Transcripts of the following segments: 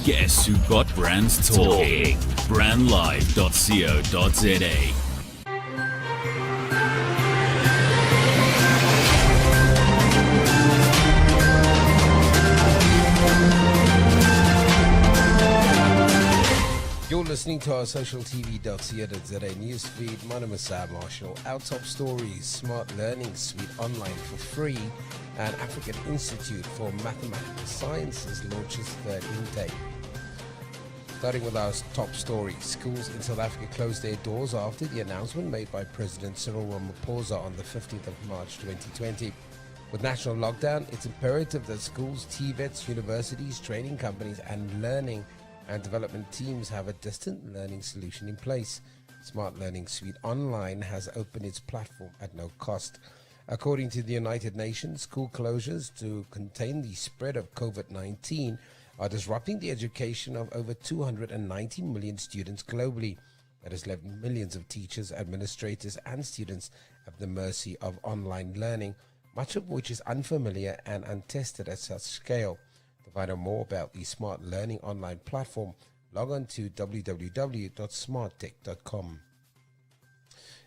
Guess who got brands talking? Brandlive.co.za. You're listening to our socialtv.co.za news feed. My name is Sam Marshall. Our top stories: Smart Learning Suite online for free, and African Institute for Mathematical Sciences launches third intake. Starting with our top story, schools in South Africa closed their doors after the announcement made by President Cyril Ramaphosa on the 15th of March 2020. With national lockdown, it's imperative that schools, TVETs, universities, training companies and learning and development teams have a distant learning solution in place. Smart Learning Suite Online has opened its platform at no cost. According to the United Nations, school closures to contain the spread of COVID-19 are disrupting the education of over 290 million students globally. That has left millions of teachers, administrators and students at the mercy of online learning, much of which is unfamiliar and untested at such scale. To find out more about the Smart Learning Online platform, log on to www.smarttech.com.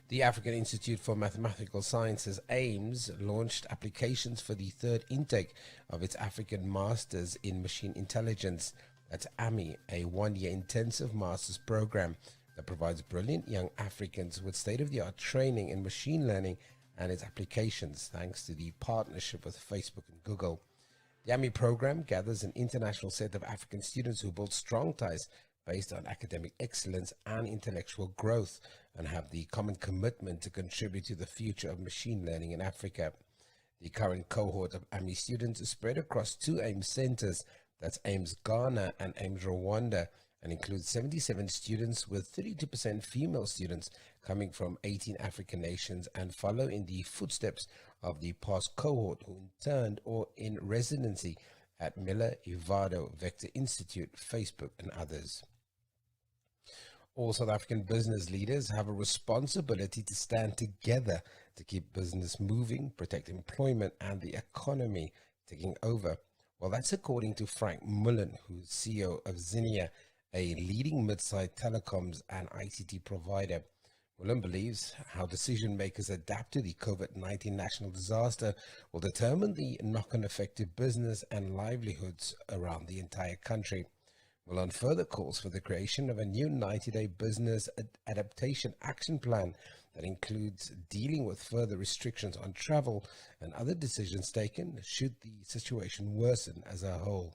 The African Institute for Mathematical Sciences, AIMS, launched applications for the third intake of its African Masters in Machine Intelligence. That's AMI, a one-year intensive master's program that provides brilliant young Africans with state-of-the-art training in machine learning and its applications, thanks to the partnership with Facebook and Google. The AMI program gathers an international set of African students who build strong ties based on academic excellence and intellectual growth and have the common commitment to contribute to the future of machine learning in Africa. The current cohort of AMI students is spread across two AIMS centers, that's AIMS Ghana and AIMS Rwanda, and includes 77 students, with 32% female students coming from 18 African nations, and follow in the footsteps of the past cohort who interned or in residency at Miller, Ivado, Vector Institute, Facebook and others. All South African business leaders have a responsibility to stand together to keep business moving, protect employment and the economy taking over. Well, that's according to Frank Mullen, who's CEO of Zinnia, a leading mid-sized telecoms and ICT provider. Mullen believes how decision makers adapt to the COVID-19 national disaster will determine the knock-on effect to business and livelihoods around the entire country. Mullen further calls for the creation of a new 90-day business adaptation action plan that includes dealing with further restrictions on travel and other decisions taken should the situation worsen as a whole.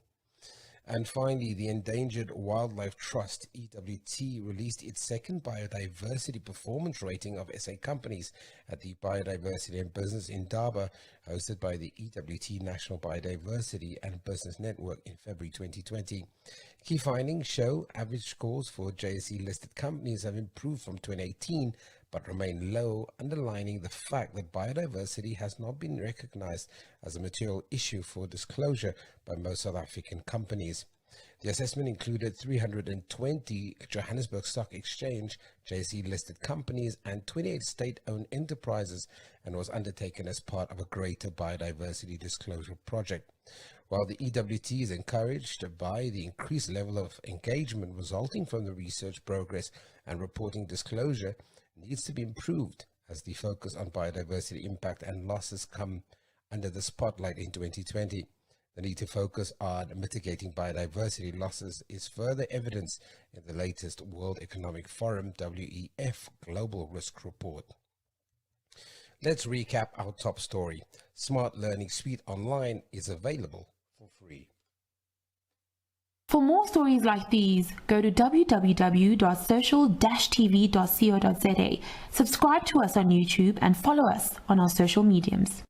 And finally, the Endangered Wildlife Trust, EWT, released its second biodiversity performance rating of SA companies at the Biodiversity and Business Indaba, hosted by the EWT National Biodiversity and Business Network in February 2020. Key findings show average scores for JSE-listed companies have improved from 2018, but remain low, underlining the fact that biodiversity has not been recognized as a material issue for disclosure by most South African companies. The assessment included 320 Johannesburg Stock Exchange JSE-listed companies and 28 state-owned enterprises, and was undertaken as part of a greater biodiversity disclosure project. While the EWT is encouraged by the increased level of engagement resulting from the research progress and reporting disclosure, needs to be improved as the focus on biodiversity impact and losses come under the spotlight in 2020. The need to focus on mitigating biodiversity losses is further evidenced in the latest World Economic Forum WEF Global Risk Report. Let's recap our top story. Smart Learning Suite Online is available for free. For more stories like these, go to www.social-tv.co.za, subscribe to us on YouTube and follow us on our social mediums.